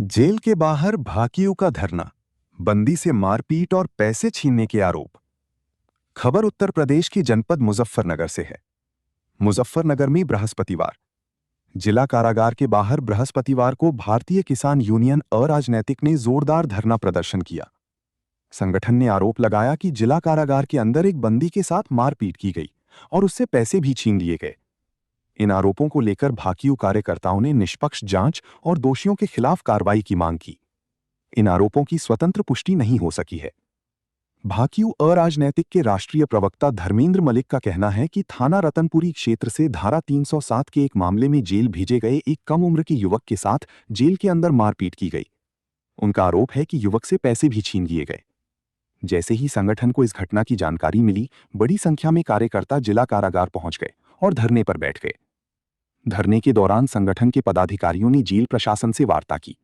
Jail के बाहर भाकियों का धरना, बंदी से मारपीट और पैसे छीनने के आरोप। खबर उत्तर प्रदेश की जनपद मुजफ्फरनगर से है। मुजफ्फरनगर में बृहस्पतिवार जिला कारागार के बाहर बृहस्पतिवार को भारतीय किसान यूनियन अराजनैतिक ने जोरदार धरना प्रदर्शन किया। संगठन ने आरोप लगाया कि जिला कारागार के अंदर एक बंदी के साथ मारपीट की गई और उससे पैसे भी छीन लिए गए। इन आरोपों को लेकर भाकियू कार्यकर्ताओं ने निष्पक्ष जांच और दोषियों के खिलाफ कार्रवाई की मांग की। इन आरोपों की स्वतंत्र पुष्टि नहीं हो सकी है। भाकियू अराजनैतिक के राष्ट्रीय प्रवक्ता धर्मेंद्र मलिक का कहना है कि थाना रतनपुरी क्षेत्र से धारा 307 के एक मामले में जेल भेजे गए एक कम उम्र के युवक के साथ जेल के अंदर मारपीट की गई। उनका आरोप है कि युवक से पैसे भी छीन लिए गए। जैसे ही संगठन को इस घटना की जानकारी मिली, बड़ी संख्या में कार्यकर्ता जिला कारागार पहुंच गए और धरने पर बैठ गए। धरने के दौरान संगठन के पदाधिकारियों ने जेल प्रशासन से वार्ता की।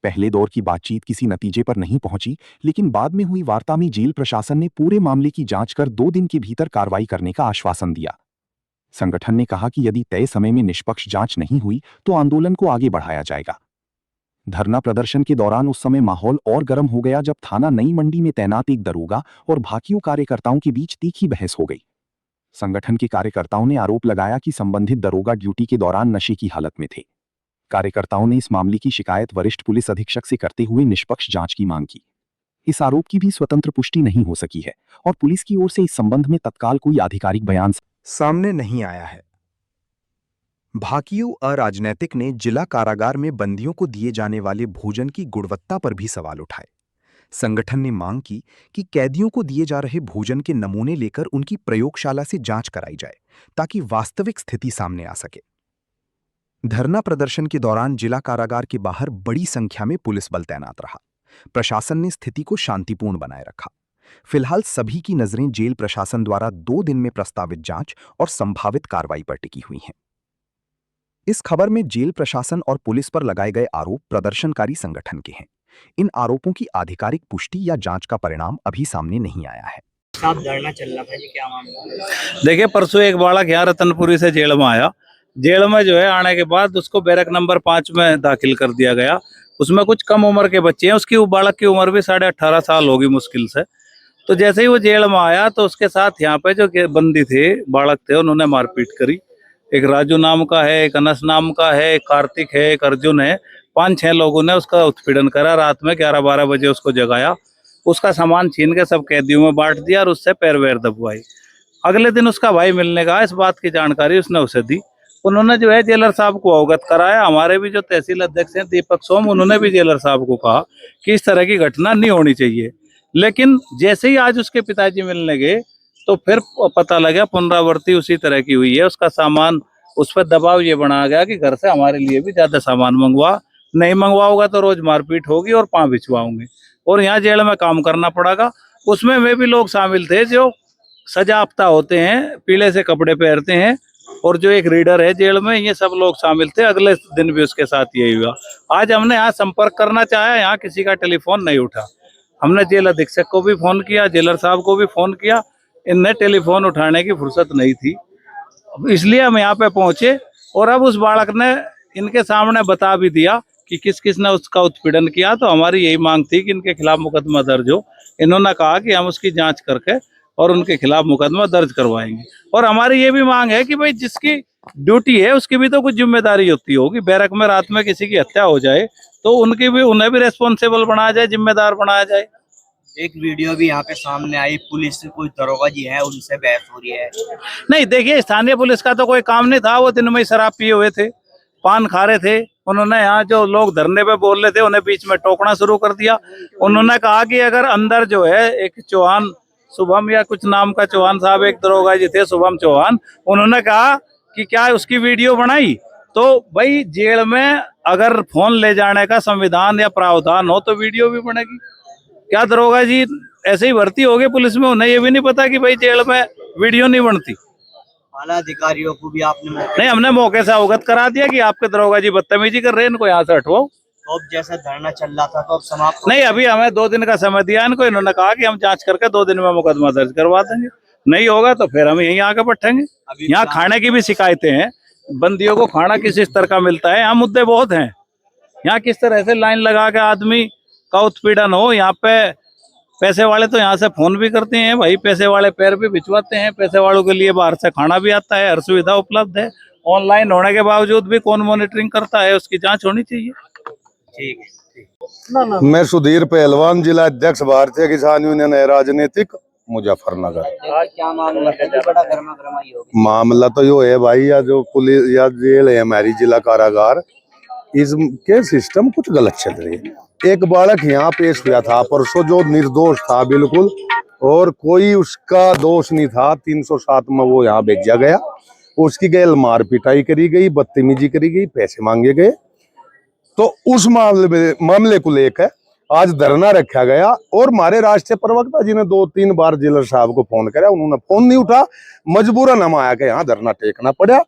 पहले दौर की बातचीत किसी नतीजे पर नहीं पहुंची, लेकिन बाद में हुई वार्ता में जेल प्रशासन ने पूरे मामले की जांच कर 2 दिन के भीतर कार्रवाई करने का आश्वासन दिया। संगठन ने कहा कि यदि तय समय में निष्पक्ष जांच नहीं हुई तो आंदोलन को आगे बढ़ाया जाएगा। धरना प्रदर्शन के दौरान उस समय माहौल और गर्म हो गया जब थाना नई मंडी में तैनात एक दरोगा और भाकियू कार्यकर्ताओं के बीच तीखी बहस हो गई। संगठन के कार्यकर्ताओं ने आरोप लगाया कि संबंधित दरोगा ड्यूटी के दौरान नशे की हालत में थे। कार्यकर्ताओं ने इस मामले की शिकायत वरिष्ठ पुलिस अधीक्षक से करते हुए निष्पक्ष जांच की मांग की। इस आरोप की भी स्वतंत्र पुष्टि नहीं हो सकी है और पुलिस की ओर से इस संबंध में तत्काल कोई आधिकारिक बयान सामने नहीं आया है। भाकियू अराजनैतिक ने जिला कारागार में बंदियों को दिए जाने वाले भोजन की गुणवत्ता पर भी सवाल उठाए। संगठन ने मांग की कि कैदियों को दिए जा रहे भोजन के नमूने लेकर उनकी प्रयोगशाला से जांच कराई जाए ताकि वास्तविक स्थिति सामने आ सके। धरना प्रदर्शन के दौरान जिला कारागार के बाहर बड़ी संख्या में पुलिस बल तैनात रहा। प्रशासन ने स्थिति को शांतिपूर्ण बनाए रखा। फिलहाल सभी की नजरें जेल प्रशासन द्वारा 2 दिन में प्रस्तावित जांच और संभावित कार्रवाई पर टिकी हुई हैं। इस खबर में जेल प्रशासन और पुलिस पर लगाए गए आरोप प्रदर्शनकारी संगठन के हैं। इन आरोपों की आधिकारिक पुष्टि या जांच का परिणाम अभी सामने नहीं आया है। साहब धरना चल रहा था जी, क्या मामला? देखिए, परसों एक बालक यहाँ रतनपुरी से जेल में आया। जेल में जो है आने के बाद उसको बैरक नंबर 5 में दाखिल कर दिया गया। उसमें कुछ कम उम्र के बच्चे हैं। उसकी बालक की उम्र भी 18.5 साल होगी मुश्किल से। तो जैसे ही वो जेल में आया तो उसके साथ यहाँ पे जो बंदी थे, बालक थे, उन्होंने मारपीट करी। एक राजू नाम का है, एक अनस नाम का है, एक कार्तिक है, एक अर्जुन है। 5-6 लोगों ने उसका उत्पीड़न करा। रात में 11-12 बजे उसको जगाया, उसका सामान छीन के सब कैदियों में बांट दिया और उससे पैर वैर दबवाई। अगले दिन उसका भाई मिलने का, इस बात की जानकारी उसने उसे दी। उन्होंने जो है जेलर साहब को अवगत कराया। हमारे भी जो तहसील अध्यक्ष हैं दीपक सोम, उन्होंने भी जेलर साहब को कहा कि इस तरह की घटना नहीं होनी चाहिए। लेकिन जैसे ही आज उसके पिताजी मिलने गए तो फिर पता लगा पुनरावृत्ति उसी तरह की हुई है। उसका सामान, उस पर दबाव ये बनाया गया कि घर से हमारे लिए भी ज्यादा सामान मंगवा, नहीं मंगवाओगा तो रोज मारपीट होगी और पाँव बिछवाओगे और यहाँ जेल में काम करना पड़ेगा। उसमें वे भी लोग शामिल थे जो सजाफ्ता होते हैं, पीले से कपड़े पहनते हैं, और जो एक रीडर है जेल में, ये सब लोग शामिल थे। अगले दिन भी उसके साथ यही हुआ। आज हमने यहाँ संपर्क करना चाहा, यहाँ किसी का टेलीफोन नहीं उठा। हमने जेल अधीक्षक को भी फोन किया, जेलर साहब को भी फोन किया, इनने टेलीफोन उठाने की फुर्सत नहीं थी। इसलिए हम यहाँ पे पहुंचे और अब उस बालक ने इनके सामने बता भी दिया कि किस किस ने उसका उत्पीड़न किया। तो हमारी यही मांग थी कि इनके खिलाफ मुकदमा दर्ज हो। इन्होंने कहा कि हम उसकी जांच करके और उनके खिलाफ मुकदमा दर्ज करवाएंगे। और हमारी ये भी मांग है कि भाई जिसकी ड्यूटी है उसकी भी तो कुछ जिम्मेदारी होती होगी। बैरक में रात में किसी की हत्या हो जाए तो उनकी भी, उन्हें भी रेस्पॉन्सिबल बनाया जाए, जिम्मेदार बनाया जाए। एक वीडियो भी यहाँ पे सामने आई, पुलिस से कुछ दरोगा जी है उनसे बहस हो रही है। नहीं, देखिए, स्थानीय पुलिस का तो कोई काम नहीं था। वो दिन में शराब पिए हुए थे, पान खा रहे थे। उन्होंने यहाँ जो लोग धरने पे बोल रहे थे उन्हें बीच में टोकना शुरू कर दिया। उन्होंने कहा कि अगर अंदर जो है एक चौहान, शुभम या कुछ नाम का चौहान साहब, एक दरोगा जी थे शुभम चौहान, उन्होंने कहा कि क्या उसकी वीडियो बनाई। तो भाई जेल में अगर फोन ले जाने का संविधान या प्रावधान हो तो वीडियो भी बनेगी। क्या दरोगा जी ऐसे ही भर्ती हो गए पुलिस में, उन्हें ये भी नहीं पता कि भाई जेल में वीडियो नहीं बनती? आला अधिकारियों को भी आपने नहीं, हमने मौके से अवगत करा दिया कि आपके दरोगा जी बदतमीजी कर रहे हैं, इनको यहाँ से हटवाओ। तो अब जैसा धरना चल रहा था तो अब समाप्त नहीं, अभी हमें 2 दिन का समय दिया इनको। इन्होंने कहा कि हम जांच करके 2 दिन में मुकदमा दर्ज करवा देंगे। नहीं होगा तो फिर हम यहीं आके बैठेंगे। यहाँ खाने की भी शिकायतें हैं, बंदियों को खाना किस स्तर का मिलता है, यहाँ मुद्दे बहुत हैं। यहाँ किस तरह से लाइन लगा के आदमी का उत्पीड़न हो। यहाँ पे पैसे वाले तो यहाँ से फोन भी करते हैं भाई, पैसे वाले पैर भी भिजवाते हैं, पैसे वालों के लिए बाहर से खाना भी आता है, हर सुविधा उपलब्ध है। ऑनलाइन होने के बावजूद भी कौन मॉनिटरिंग करता है, उसकी जांच होनी चाहिए। ठीक है। मैं सुधीर पहलवान, जिला अध्यक्ष भारतीय किसान यूनियन है राजनीतिक, मुजफ्फरनगर। क्या मामला है? बड़ा गर्मा गर्माई हो गई। मामला तो यो है भाई, या जो पुलिस या जेल है हमारी जिला कारागार, इसके सिस्टम कुछ गलत चल रही है। एक बालक यहाँ पेश हुआ था परसों जो निर्दोष था बिल्कुल, और कोई उसका दोष नहीं था। 307 में वो यहाँ भेजा गया, उसकी गैल मार पिटाई करी गई, बदतमीजी करी गई, पैसे मांगे गए। तो उस मामले को लेकर आज धरना रखा गया, और हमारे राष्ट्रीय प्रवक्ता जी ने 2-3 बार जेलर साहब को फोन किया, उन्होंने फोन नहीं उठा। मजबूरन हम आया के यहाँ धरना टेकना पड़ा,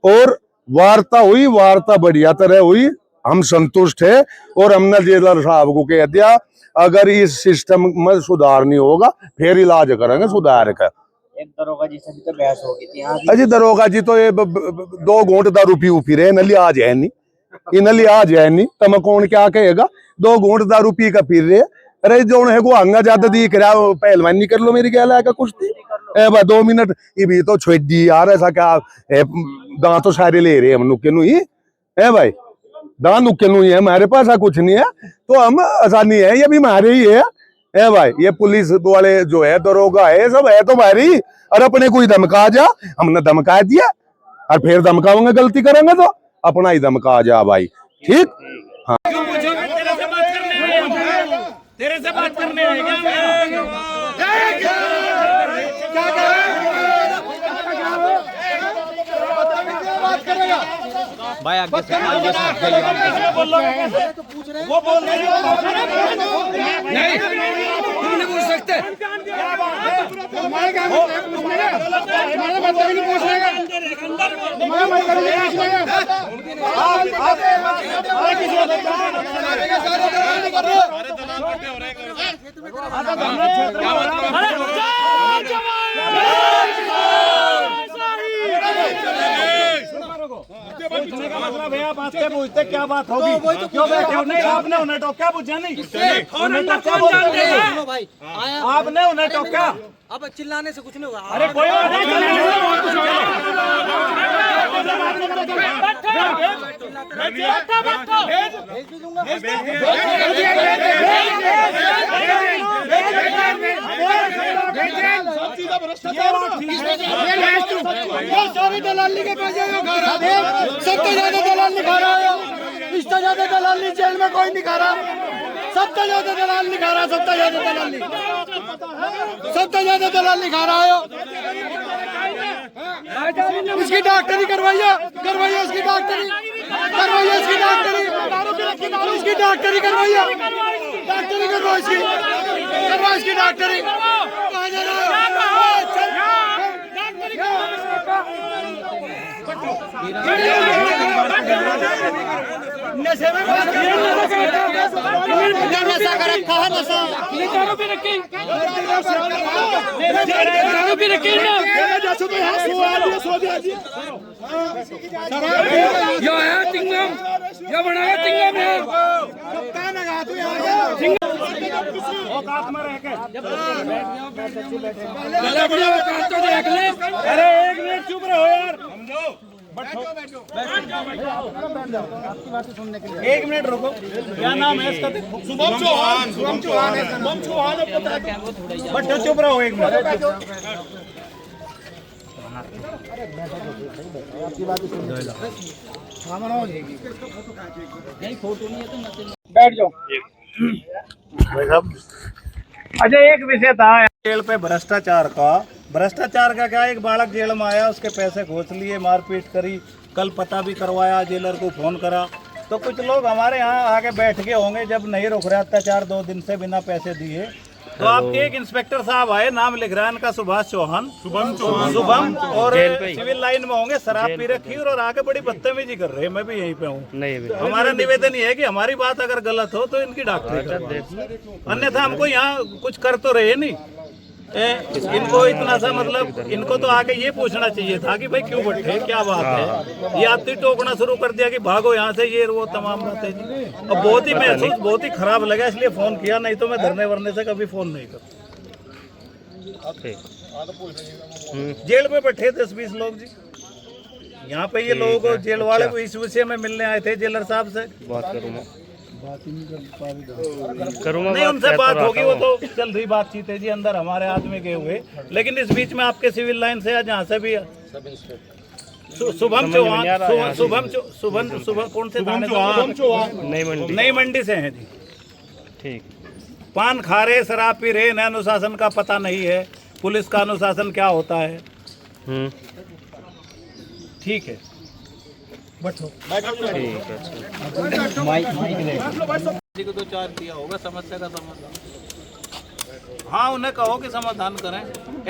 और वार्ता हुई, वार्ता बढ़िया तरह हुई, हम संतुष्ट है। और हमने जेलर साहब को कह दिया अगर इस सिस्टम में सुधार नहीं होगा फिर इलाज करेंगे सुधार का। एक दरोगा जी से भी तो बहस हो गई थी यहाँ। अजी दरोगा जी तो ये 2 घूंट दारू पी रहे, नली आज है नहीं, ये नली आज है नहीं, तम कौन क्या कहेगा। 2 घूंट दारू पी का पी रहे। अरे जो है को हंगा ज्यादा दिख रहा, पहलवानी कर लो मेरी क्या लायका कुश्ती। 2 मिनट ये भी तो छोड़ दी यार, ऐसा क्या दांत तो सारे ले रहे हम नुके नु ही है भाई, दांत नुके नु ही है, हमारे पास ऐसा कुछ नहीं है, तो हम आसानी है, ये भी हमारे ही है भाई। ये पुलिस वाले जो है दरोगा है सब है तो भारी, और अपने कोई धमका जा, हमने धमका दिया और फिर धमकाओगे गलती करेंगे तो अपना ही धमका जा भाई। ठीक हाँ। तेरे से बात करने आए भाई, आगे से वो बोल रहे नहीं, तुम नहीं पूछ सकते। पूछने का मतलब है आप आपसे पूछते क्या बात होगी, क्यों बैठे हो? नहीं आपने उन्हें टोका, पूछा नहीं आपने उन्हें टोका। अब चिल्लाने से कुछ नहीं होगा। अरे कोई दलाली के पैसे सबसे ज्यादा दलाल नहीं खा रहा है, इससे ज्यादा दलाली जेल में कोई नहीं खा रहा। सबसे ज्यादा दलाल नहीं खा रहा, सबसे ज्यादा दलाली, सबसे ज्यादा दलाली खा रहा है। इसकी डॉक्टरी करवाइए, करवाइए इसकी डॉक्टरी, करवाइए इसकी डॉक्टरी, इसकी डॉक्टरी करवाइए, डॉक्टरी करवाओ इसकी, करवाओ इसकी डॉक्टरी। नशा कर रखा है, नशा भी रखी, भी रखी ना, यो है तिंगम, यो बनाया तिंगम है, औकात में रह के तो देख ले। अरे एक मिनट चुप रहो यार, समझो। एक मिनट रुको, क्या नाम है इसका? शुभम चौहान, शुभम चौहान है, शुभम चौहान है, पता है। बट चुप रहो एक मिनट। बैठ जाओ। अच्छा एक विषय था जेल पे भ्रष्टाचार का क्या, एक बालक जेल में आया, उसके पैसे घोंच लिए, मारपीट करी, कल पता भी करवाया, जेलर को फोन करा। तो कुछ लोग हमारे यहाँ आके बैठ गए होंगे जब नहीं रुक रहे अत्याचार 2 दिन से बिना पैसे दिए। तो आपके एक इंस्पेक्टर साहब आए, नाम लिख रहा है इनका सुभाष चौहान, शुभम, और सिविल लाइन में होंगे, शराब पी रखी और आगे बड़ी बदतमीजी कर रहे हैं। मैं भी यहीं पे हूँ। हमारा निवेदन ये है कि हमारी बात अगर गलत हो तो इनकी डॉक्टरी, अन्यथा हमको यहाँ कुछ कर तो रहे नहीं। इनको इतना सा मतलब इनको तो आके ये पूछना चाहिए था कि भाई क्यों बैठे, क्या बात है। ये आते टोकना शुरू कर दिया कि भागो यहाँ से, ये वो तमाम बातें जी। अब बहुत ही महसूस बहुत ही खराब लगा, इसलिए फोन किया, नहीं तो मैं धरने वरने से कभी फोन नहीं करता। जेल में बैठे 10-20 लोग जी, यहाँ पे ये लोग जेल वाले को इस विषय में मिलने आए थे जेलर साहब से। नहीं उनसे बात होगी, वो तो चल रही बातचीत है जी, अंदर हमारे आदमी गए हुए। लेकिन इस बीच में आपके सिविल लाइन से जहाँ से भी शुभम चौहान, शुभम कौन से थाने से? नई मंडी से हैं जी। ठीक। पान खा रहे, शराब पी रहे, नए अनुशासन का पता नहीं है, पुलिस का अनुशासन क्या होता है। ठीक है, बैठो। जी को तो चार किया होगा समस्या का समाधान। हाँ उन्हें कहो कि समाधान करें,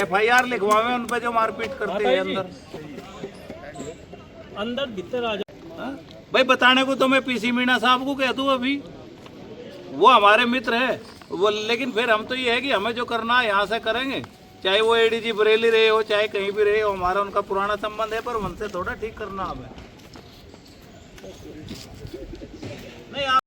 FIR लिखवावे उन पे जो मारपीट करते हैं अंदर भीतर आ जाए। भाई बताने को तो मैं PC मीणा साहब को कह दूं, अभी वो हमारे मित्र है वो, लेकिन फिर हम तो ये है कि हमें जो करना है यहाँ से करेंगे, चाहे वो ADG बरेली रहे हो चाहे कहीं भी रहे हो, हमारा उनका पुराना संबंध है, पर उनसे थोड़ा ठीक करना हमें। नहीं आप